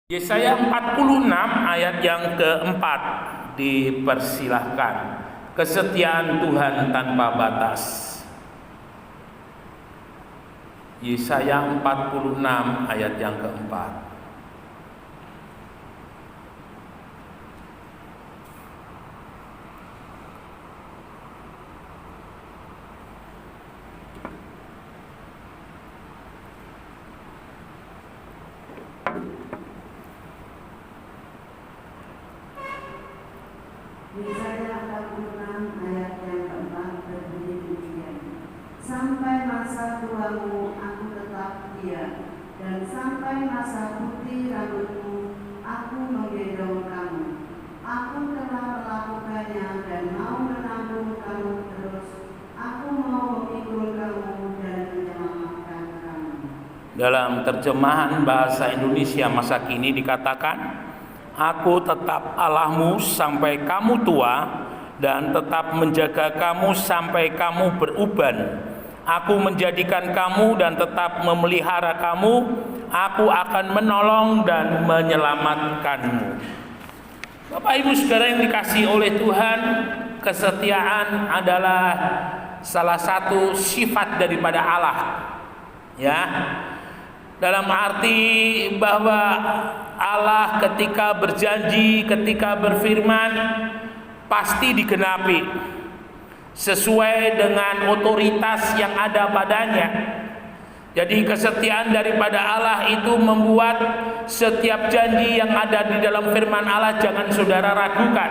Yesaya 46 ayat yang keempat, dipersilahkan. Kesetiaan Tuhan tanpa batas. Yesaya 46 ayat yang keempat. Yesaya 46 ayat yang keempat berbunyi demikian. Sampai masa tuamu aku tetap dia, dan sampai masa putih rambutmu aku menggendong kamu. Aku telah melakukannya dan mau menanggung kamu terus. Aku mau memikul kamu dan menyelamatkan kamu. Dalam terjemahan bahasa Indonesia masa kini dikatakan, Aku tetap Allahmu sampai kamu tua, dan tetap menjaga kamu sampai kamu beruban. Aku menjadikan kamu dan tetap memelihara kamu. Aku akan menolong dan menyelamatkanmu. Bapak Ibu saudara yang dikasihi oleh Tuhan, kesetiaan adalah salah satu sifat daripada Allah. Ya, dalam arti bahwa Allah ketika berjanji, ketika berfirman pasti digenapi sesuai dengan otoritas yang ada padanya. Jadi kesetiaan daripada Allah itu membuat setiap janji yang ada di dalam firman Allah jangan saudara ragukan.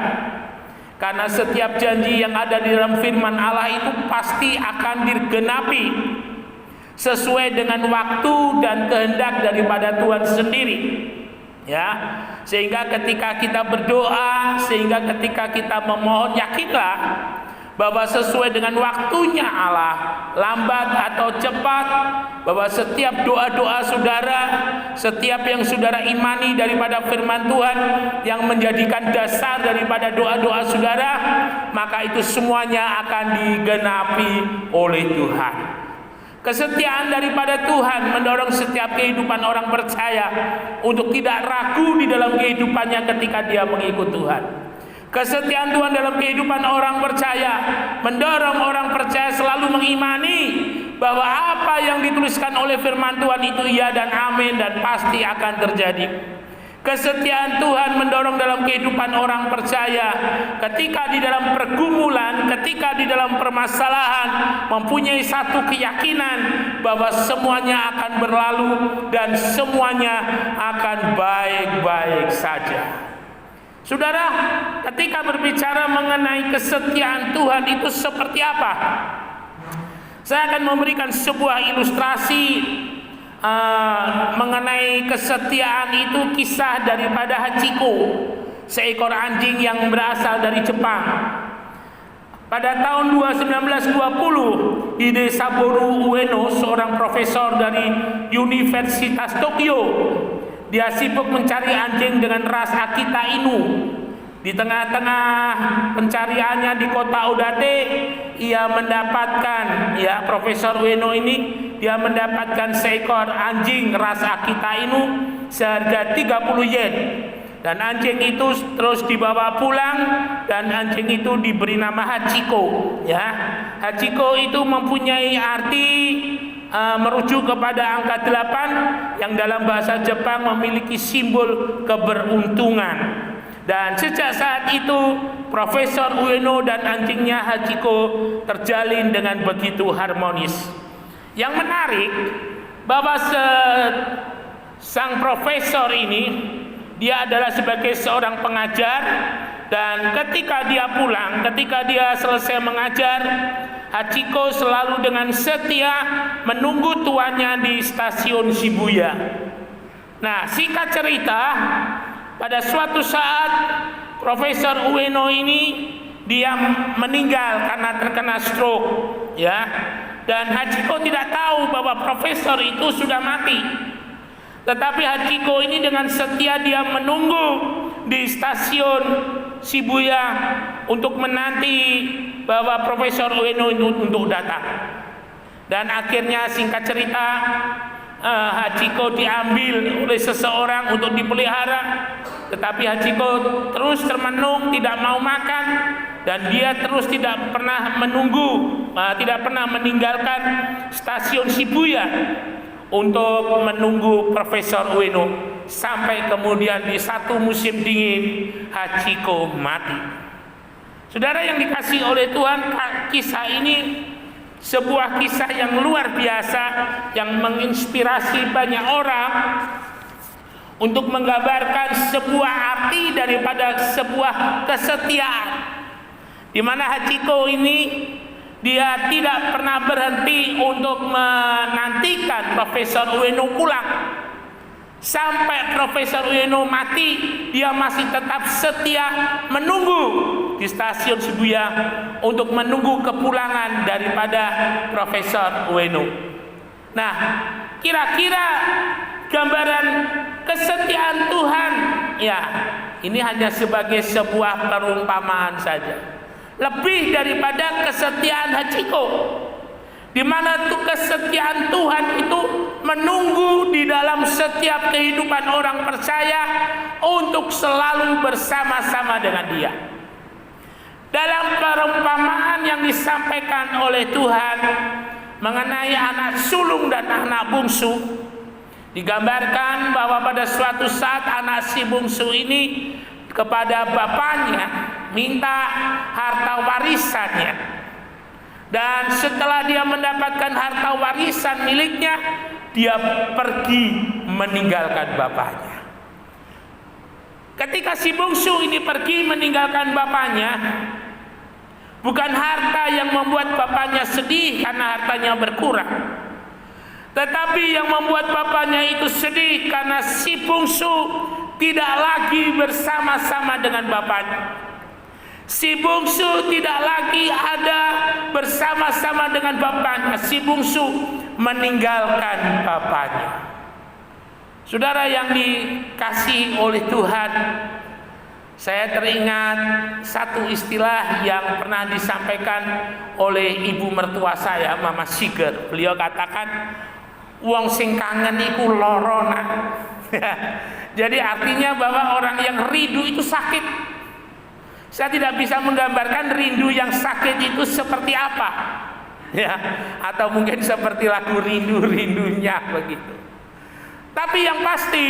Karena setiap janji yang ada di dalam firman Allah itu pasti akan digenapi sesuai dengan waktu dan kehendak daripada Tuhan sendiri. Ya, sehingga ketika kita berdoa, sehingga ketika kita memohon, yakinlah bahwa sesuai dengan waktunya Allah, lambat atau cepat, bahwa setiap doa-doa saudara, setiap yang saudara imani daripada firman Tuhan yang menjadikan dasar daripada doa-doa saudara, maka itu semuanya akan digenapi oleh Tuhan. Kesetiaan daripada Tuhan mendorong setiap kehidupan orang percaya untuk tidak ragu di dalam kehidupannya ketika dia mengikut Tuhan. Kesetiaan Tuhan dalam kehidupan orang percaya mendorong orang percaya selalu mengimani bahwa apa yang dituliskan oleh firman Tuhan itu iya dan amin dan pasti akan terjadi. Kesetiaan Tuhan mendorong dalam kehidupan orang percaya ketika di dalam pergumulan, ketika di dalam permasalahan mempunyai satu keyakinan bahwa semuanya akan berlalu dan semuanya akan baik-baik saja. Saudara, ketika berbicara mengenai kesetiaan Tuhan itu seperti apa? Saya akan memberikan sebuah ilustrasi mengenai kesetiaan itu, kisah daripada Hachiko, seekor anjing yang berasal dari Jepang. Pada tahun 1920 di desa Boru Ueno, seorang profesor dari Universitas Tokyo, dia sibuk mencari anjing dengan ras Akita Inu. Di tengah-tengah pencariannya di kota Odate, ia mendapatkan, ya, Profesor Ueno ini, dia mendapatkan seekor anjing ras Akita Inu seharga 30 yen. Dan anjing itu terus dibawa pulang dan anjing itu diberi nama Hachiko, ya. Hachiko itu mempunyai arti merujuk kepada angka 8 yang dalam bahasa Jepang memiliki simbol keberuntungan. Dan sejak saat itu Profesor Ueno dan anjingnya Hachiko terjalin dengan begitu harmonis. Yang menarik bahwa sang profesor ini, dia adalah sebagai seorang pengajar, dan ketika dia pulang, ketika dia selesai mengajar, Hachiko selalu dengan setia menunggu tuannya di stasiun Shibuya. Nah, singkat cerita, pada suatu saat Profesor Ueno ini dia meninggal karena terkena stroke, ya. Dan Hachiko tidak tahu bahwa profesor itu sudah mati. Tetapi Hachiko ini dengan setia dia menunggu di stasiun Shibuya untuk menanti bahwa Profesor Ueno itu untuk datang. Dan akhirnya singkat cerita, Hachiko diambil oleh seseorang untuk dipelihara, tetapi Hachiko terus termenung, tidak mau makan, dan dia terus tidak pernah tidak pernah meninggalkan stasiun Shibuya untuk menunggu Profesor Ueno, sampai kemudian di satu musim dingin Hachiko mati. Saudara yang dikasihi oleh Tuhan, kisah ini sebuah kisah yang luar biasa yang menginspirasi banyak orang untuk menggambarkan sebuah arti daripada sebuah kesetiaan, di mana Hachiko ini dia tidak pernah berhenti untuk menantikan Profesor Ueno pulang. Sampai Profesor Ueno mati, dia masih tetap setia menunggu di stasiun Shibuya untuk menunggu kepulangan daripada Profesor Ueno. Nah, kira-kira gambaran kesetiaan Tuhan, ya, ini hanya sebagai sebuah perumpamaan saja. Lebih daripada kesetiaan Hachiko, di mana tuh kesetiaan Tuhan itu menunggu di dalam setiap kehidupan orang percaya untuk selalu bersama-sama dengan Dia. Dalam perumpamaan yang disampaikan oleh Tuhan mengenai anak sulung dan anak bungsu, digambarkan bahwa pada suatu saat anak si bungsu ini kepada bapaknya minta harta warisannya, dan setelah dia mendapatkan harta warisan miliknya, dia pergi meninggalkan bapaknya. Ketika si bungsu ini pergi meninggalkan bapaknya, bukan harta yang membuat bapaknya sedih karena hartanya berkurang, tetapi yang membuat bapaknya itu sedih karena si bungsu tidak lagi bersama-sama dengan bapaknya. Si bungsu tidak lagi ada bersama-sama dengan bapaknya. Si bungsu meninggalkan bapaknya. Saudara yang dikasihi oleh Tuhan, saya teringat satu istilah yang pernah disampaikan oleh ibu mertua saya, Mama Siger. Beliau katakan, wong sing kangen iku loro nak. Jadi artinya bahwa orang yang rindu itu sakit. Saya tidak bisa menggambarkan rindu yang sakit itu seperti apa, ya, atau mungkin seperti lagu rindu-rindunya begitu. Tapi yang pasti,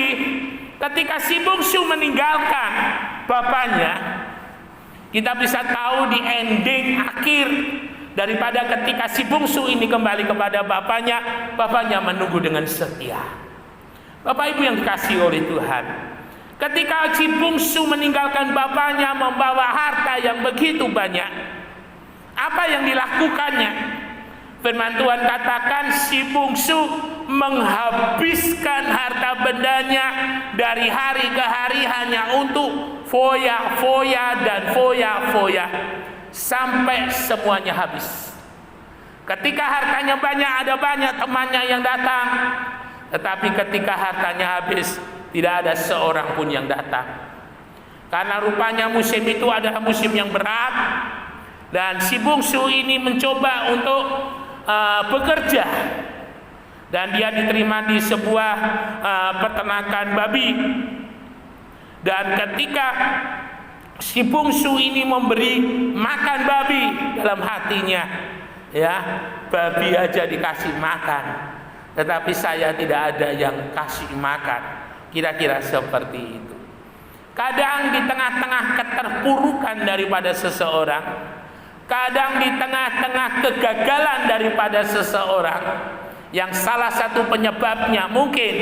ketika si bungsu meninggalkan bapaknya, kita bisa tahu di ending akhir daripada ketika si bungsu ini kembali kepada bapaknya, bapaknya menunggu dengan setia. Bapak Ibu yang dikasihi oleh Tuhan, ketika si bungsu meninggalkan bapaknya membawa harta yang begitu banyak, apa yang dilakukannya? Firman Tuhan katakan si bungsu menghabiskan harta bendanya dari hari ke hari hanya untuk foya-foya dan foya-foya sampai semuanya habis. Ketika hartanya banyak, ada banyak temannya yang datang, tetapi ketika hartanya habis, tidak ada seorang pun yang datang. Karena rupanya musim itu adalah musim yang berat, dan si bungsu ini mencoba untuk bekerja, dan dia diterima di sebuah peternakan babi. Dan ketika si bungsu ini memberi makan babi, dalam hatinya, ya, babi aja dikasih makan, tetapi saya tidak ada yang kasih makan. Kira-kira seperti itu. Kadang di tengah-tengah keterpurukan daripada seseorang, kadang di tengah-tengah kegagalan daripada seseorang, yang salah satu penyebabnya mungkin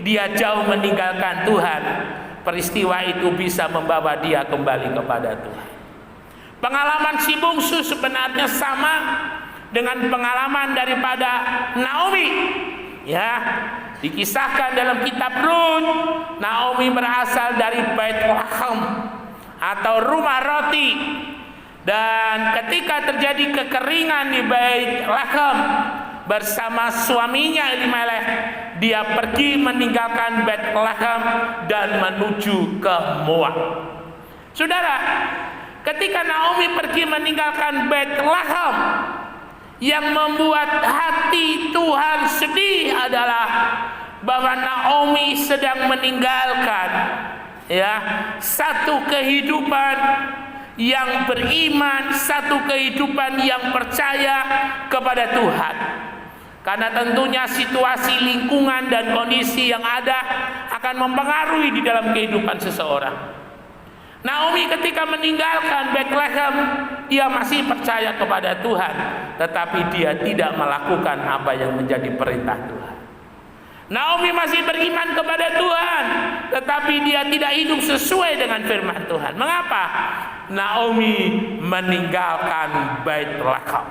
dia jauh meninggalkan Tuhan, peristiwa itu bisa membawa dia kembali kepada Tuhan. Pengalaman si bungsu sebenarnya sama dengan pengalaman daripada Naomi, ya. Dikisahkan dalam kitab Rut, Naomi berasal dari Bethlehem atau rumah roti, dan ketika terjadi kekeringan di Bethlehem bersama suaminya Elimelech, dia pergi meninggalkan Bethlehem dan menuju ke Moab. Saudara, ketika Naomi pergi meninggalkan Bethlehem, yang membuat hati Tuhan sedih adalah bahwa Naomi sedang meninggalkan satu kehidupan yang beriman, satu kehidupan yang percaya kepada Tuhan. Karena tentunya situasi lingkungan dan kondisi yang ada akan mempengaruhi di dalam kehidupan seseorang. Naomi ketika meninggalkan Bethlehem, dia masih percaya kepada Tuhan, tetapi dia tidak melakukan apa yang menjadi perintah Tuhan. Naomi masih beriman kepada Tuhan, tetapi dia tidak hidup sesuai dengan firman Tuhan. Mengapa? Naomi meninggalkan Bethlehem.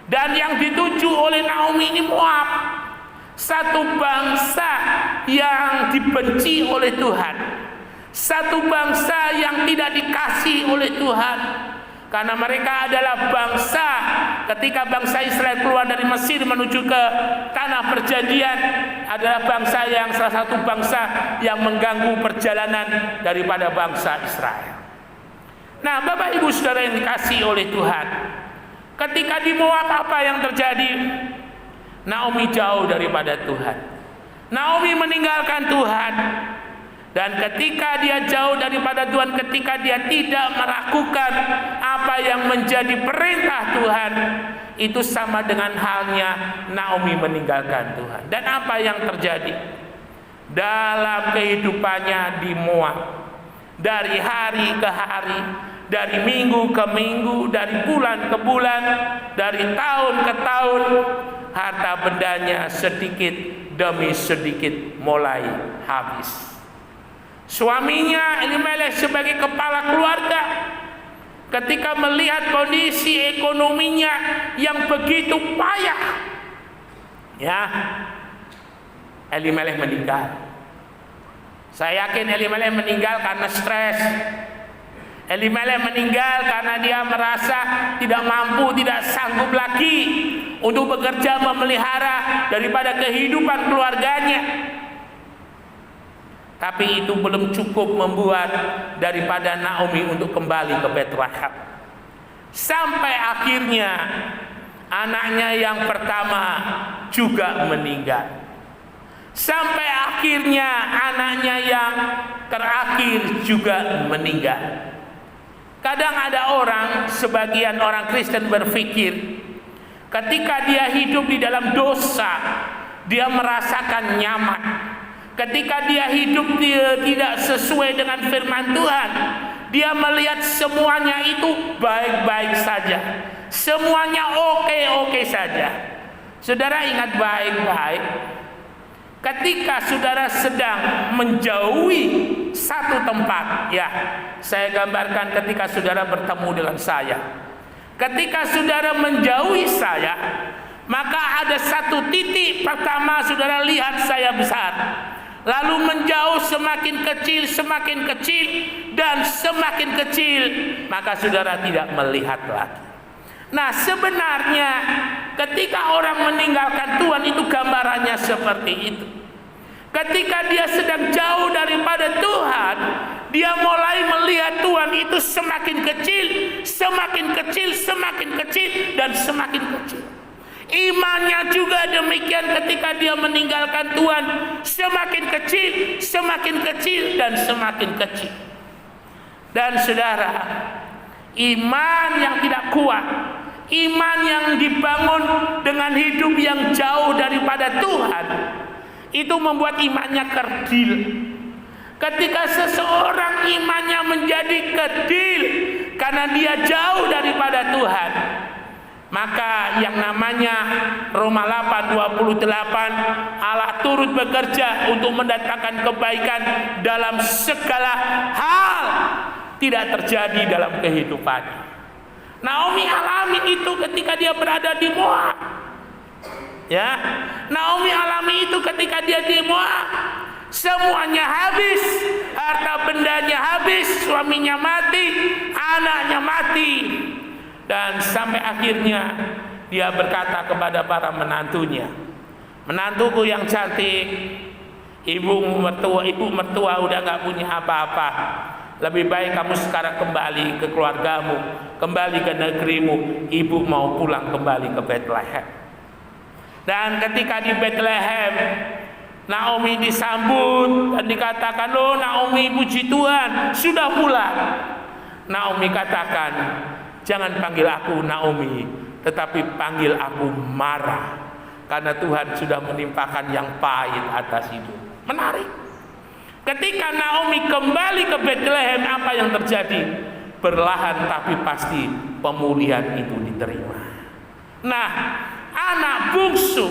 Dan yang dituju oleh Naomi ini Moab, satu bangsa yang dibenci oleh Tuhan, satu bangsa yang tidak dikasihi oleh Tuhan. Karena mereka adalah bangsa, ketika bangsa Israel keluar dari Mesir menuju ke tanah perjanjian, adalah bangsa yang salah satu bangsa yang mengganggu perjalanan daripada bangsa Israel. Nah, Bapak Ibu Saudara yang dikasihi oleh Tuhan, ketika di Moab apa yang terjadi? Naomi jauh daripada Tuhan. Naomi meninggalkan Tuhan. Dan ketika dia jauh daripada Tuhan, ketika dia tidak melakukan apa yang menjadi perintah Tuhan, itu sama dengan halnya Naomi meninggalkan Tuhan. Dan apa yang terjadi dalam kehidupannya di Moab, dari hari ke hari, dari minggu ke minggu, dari bulan ke bulan, dari tahun ke tahun, harta bendanya sedikit demi sedikit mulai habis. Suaminya Elimelek sebagai kepala keluarga, ketika melihat kondisi ekonominya yang begitu payah, Elimelek meninggal. Saya yakin Elimelek meninggal karena stres. Elimelek meninggal karena dia merasa tidak mampu, tidak sanggup lagi untuk bekerja memelihara daripada kehidupan keluarganya. Tapi itu belum cukup membuat daripada Naomi untuk kembali ke Bethlehem. Sampai akhirnya anaknya yang pertama juga meninggal. Sampai akhirnya anaknya yang terakhir juga meninggal. Kadang ada orang, sebagian orang Kristen berpikir, ketika dia hidup di dalam dosa, dia merasakan nyaman. Ketika dia hidup dia tidak sesuai dengan firman Tuhan, dia melihat semuanya itu baik-baik saja, semuanya oke-oke saja. Saudara ingat baik-baik, ketika saudara sedang menjauhi satu tempat, saya gambarkan ketika saudara bertemu dengan saya. Ketika saudara menjauhi saya, maka ada satu titik pertama saudara lihat saya besar. Lalu menjauh semakin kecil, dan semakin kecil, maka saudara tidak melihat lagi. Nah, sebenarnya ketika orang meninggalkan Tuhan itu gambarannya seperti itu. Ketika dia sedang jauh daripada Tuhan, dia mulai melihat Tuhan itu semakin kecil, dan semakin kecil. Imannya juga demikian, ketika dia meninggalkan Tuhan semakin kecil, dan semakin kecil. Dan saudara, iman yang tidak kuat, iman yang dibangun dengan hidup yang jauh daripada Tuhan, itu membuat imannya kerdil. Ketika seseorang imannya menjadi kerdil karena dia jauh daripada Tuhan, maka yang namanya Roma 8:28, Allah turut bekerja untuk mendatangkan kebaikan dalam segala hal, tidak terjadi dalam kehidupannya. Naomi alami itu ketika dia berada di Moab. Naomi alami itu ketika dia di Moab. Semuanya habis, harta bendanya habis, suaminya mati, anaknya mati. Dan sampai akhirnya dia berkata kepada para menantunya, "Menantuku yang cantik, ibu mertua udah gak punya apa-apa. Lebih baik kamu sekarang kembali ke keluargamu, kembali ke negerimu. Ibu mau pulang kembali ke Bethlehem." Dan ketika di Bethlehem, Naomi disambut dan dikatakan, "Oh Naomi, puji Tuhan, sudah pulang." Naomi katakan, "Jangan panggil aku Naomi, tetapi panggil aku Mara, karena Tuhan sudah menimpakan yang pahit atas hidup." Menarik. Ketika Naomi kembali ke Bethlehem, apa yang terjadi? Perlahan tapi pasti pemulihan itu diterima. Nah, anak bungsu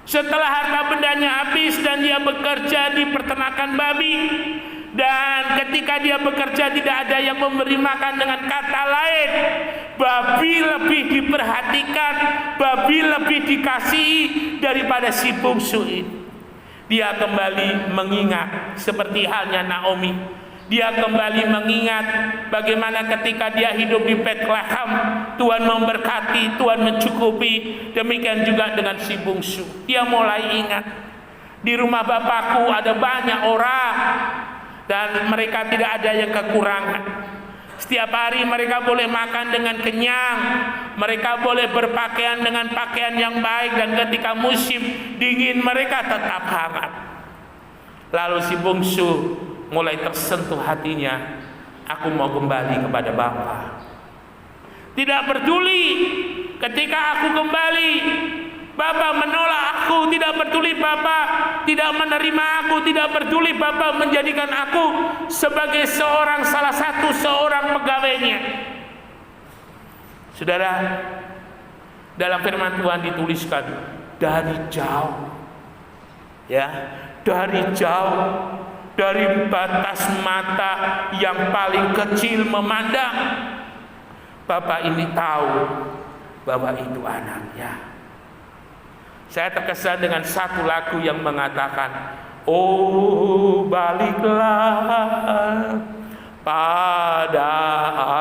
setelah harta bendanya habis dan dia bekerja di peternakan babi, dan ketika dia bekerja tidak ada yang memberi makan, dengan kata lain, babi lebih diperhatikan, babi lebih dikasihi daripada si bungsu ini. Dia kembali mengingat seperti halnya Naomi. Dia kembali mengingat bagaimana ketika dia hidup di Bethlehem, Tuhan memberkati, Tuhan mencukupi. Demikian juga dengan si bungsu. Dia mulai ingat, di rumah bapakku ada banyak orang dan mereka tidak ada yang kekurangan. Setiap hari mereka boleh makan dengan kenyang, mereka boleh berpakaian dengan pakaian yang baik, dan ketika musim dingin mereka tetap hangat. Lalu si bungsu mulai tersentuh hatinya, "Aku mau kembali kepada Bapa." Tidak peduli ketika aku kembali, Bapa menolak aku, tidak peduli Bapa tidak menerima aku, tidak peduli Bapa menjadikan aku sebagai salah satu pegawainya. Saudara, dalam firman Tuhan dituliskan, dari jauh, ya, dari jauh, dari batas mata yang paling kecil memandang, Bapak ini tahu bahwa itu anaknya. Saya terkesan dengan satu lagu yang mengatakan, "Oh baliklah pada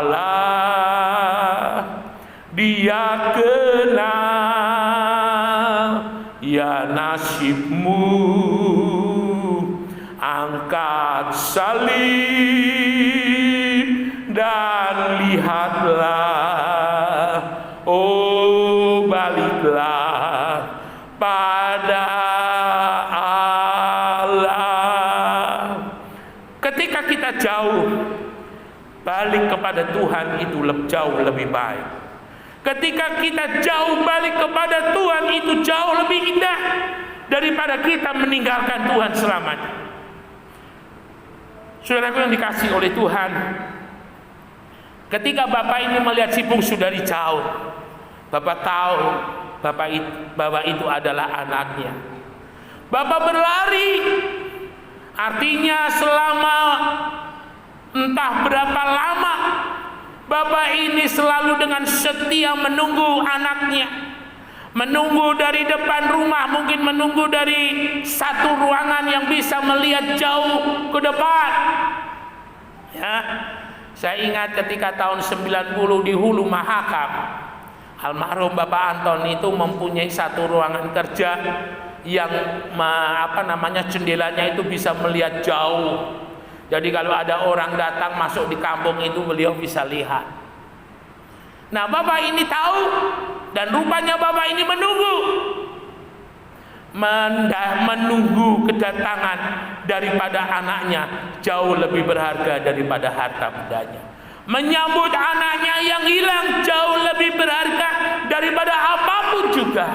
Allah, Dia kenal ya nasibmu, angkat salib dan lihatlah, oh baliklah pada Allah." Ketika kita jauh, balik kepada Tuhan itu jauh lebih baik. Ketika kita jauh balik kepada Tuhan itu jauh lebih indah daripada kita meninggalkan Tuhan selamanya. Saudaraku yang dikasihi oleh Tuhan, ketika Bapak ini melihat si bungsu dari jauh, Bapak tahu bahwa itu adalah anaknya. Bapak berlari, artinya selama entah berapa lama Bapak ini selalu dengan setia menunggu anaknya, menunggu dari depan rumah, mungkin menunggu dari satu ruangan yang bisa melihat jauh ke depan. Ya, saya ingat ketika tahun 90 di Hulu Mahakam, almarhum Bapak Anton itu mempunyai satu ruangan kerja yang jendelanya itu bisa melihat jauh. Jadi kalau ada orang datang masuk di kampung itu beliau bisa lihat. Nah, Bapak ini tahu, dan rupanya Bapak ini menunggu kedatangan daripada anaknya jauh lebih berharga daripada harta bendanya. Menyambut anaknya yang hilang jauh lebih berharga daripada apapun juga.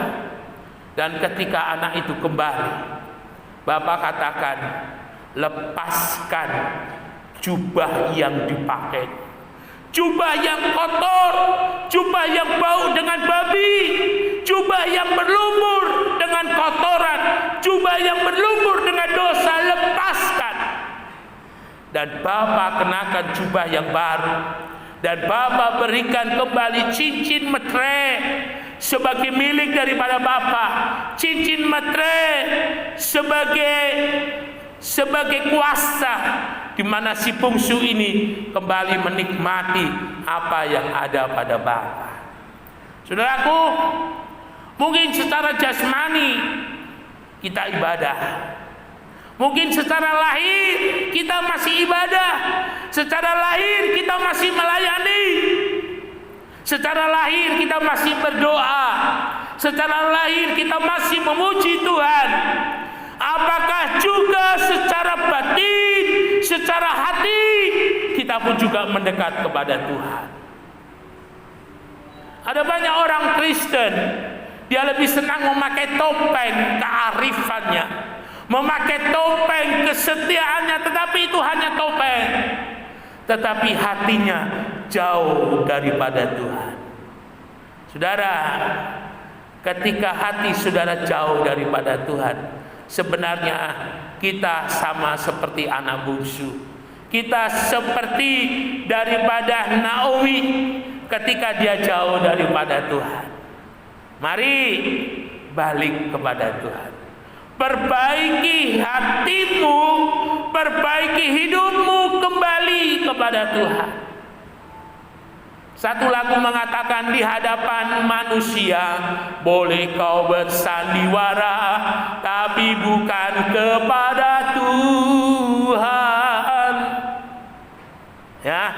Dan ketika anak itu kembali, Bapak katakan, "Lepaskan jubah yang dipakai, jubah yang kotor, jubah yang bau dengan babi, jubah yang berlumur dengan kotoran, jubah yang berlumur dengan dosa, lepaskan." Dan Bapak kenakan jubah yang baru, dan Bapak berikan kembali cincin metre sebagai milik daripada Bapak, cincin metre sebagai kuasa, di mana si bungsu ini kembali menikmati apa yang ada pada Bapak. Saudaraku, mungkin secara jasmani kita ibadah, mungkin secara lahir kita masih ibadah, secara lahir kita masih melayani, secara lahir kita masih berdoa, secara lahir kita masih memuji Tuhan. apakah juga secara batin, secara hati kita pun juga mendekat kepada Tuhan? Ada banyak orang Kristen, dia lebih senang memakai topeng kearifannya, memakai topeng kesetiaannya, tetapi itu hanya topeng, tetapi hatinya jauh daripada Tuhan. Saudara, ketika hati saudara jauh daripada Tuhan, sebenarnya kita sama seperti anak bungsu. Kita seperti daripada Naomi ketika dia jauh daripada Tuhan. Mari balik kepada Tuhan. Perbaiki hatimu, perbaiki hidupmu, kembali kepada Tuhan. Satu lagu mengatakan, di hadapan manusia boleh kau bersandiwara, tapi bukan kepada Tuhan. Ya,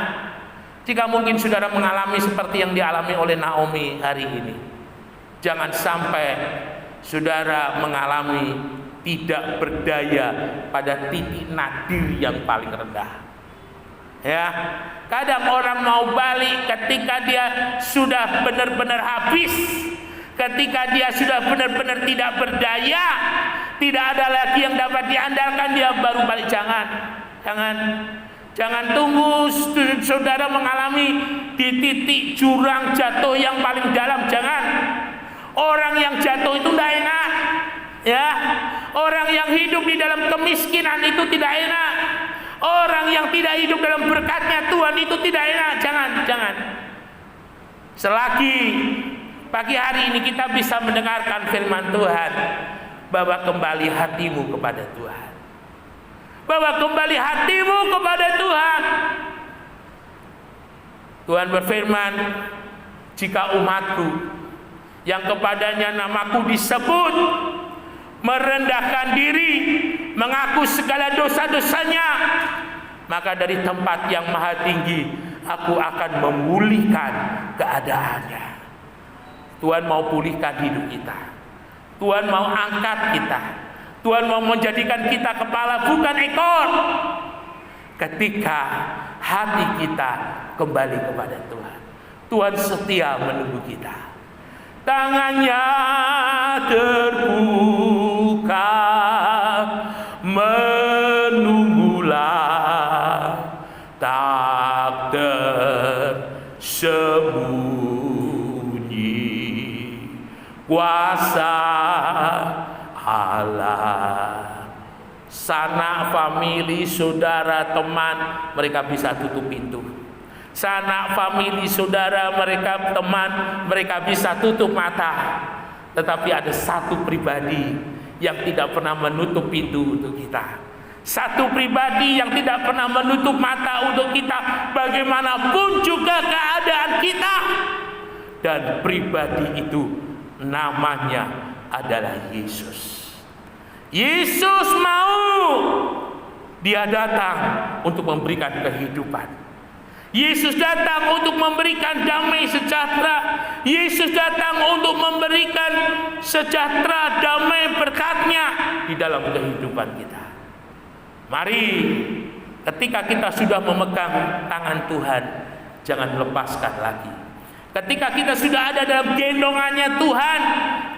jika mungkin saudara mengalami seperti yang dialami oleh Naomi hari ini, jangan sampai saudara mengalami tidak berdaya pada titik nadir yang paling rendah. Ya, kadang orang mau balik ketika dia sudah benar-benar habis, ketika dia sudah benar-benar tidak berdaya, tidak ada lagi yang dapat diandalkan, dia baru balik. Jangan tunggu saudara mengalami di titik jurang jatuh yang paling dalam. Jangan. Orang yang jatuh itu tidak enak, ya. Orang yang hidup di dalam kemiskinan itu tidak enak. Orang yang tidak hidup dalam berkatnya Tuhan itu tidak enak. Jangan. Selagi pagi hari ini kita bisa mendengarkan firman Tuhan, bawa kembali hatimu kepada Tuhan. Bawa kembali hatimu kepada Tuhan. Tuhan berfirman, jika umatku yang kepadanya namaku disebut merendahkan diri, mengaku segala dosa-dosanya, maka dari tempat yang maha tinggi aku akan memulihkan keadaannya. Tuhan mau pulihkan hidup kita. Tuhan mau angkat kita. Tuhan mau menjadikan kita kepala bukan ekor. Ketika hati kita kembali kepada Tuhan, Tuhan setia menunggu kita. Tangannya terbuka, menunggulah, tak tersembunyi kuasa Allah. Sanak famili, saudara, teman, mereka bisa tutup pintu. Sanak famili, saudara, mereka teman, mereka bisa tutup mata. Tetapi ada satu pribadi yang tidak pernah menutup pintu untuk kita. Satu pribadi yang tidak pernah menutup mata untuk kita, bagaimanapun juga keadaan kita. Dan pribadi itu namanya adalah Yesus. Yesus mau, dia datang untuk memberikan kehidupan. Yesus datang untuk memberikan damai sejahtera. Yesus datang untuk memberikan sejahtera, damai, berkat-Nya di dalam kehidupan kita. Mari, ketika kita sudah memegang tangan Tuhan, jangan lepaskan lagi. Ketika kita sudah ada dalam gendongannya Tuhan,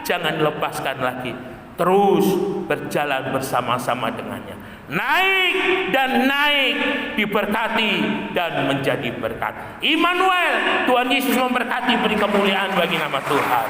jangan lepaskan lagi. Terus berjalan bersama-sama dengannya. Naik dan naik, diberkati dan menjadi berkat. Immanuel, Tuhan Yesus memberkati, beri kemuliaan bagi nama Tuhan.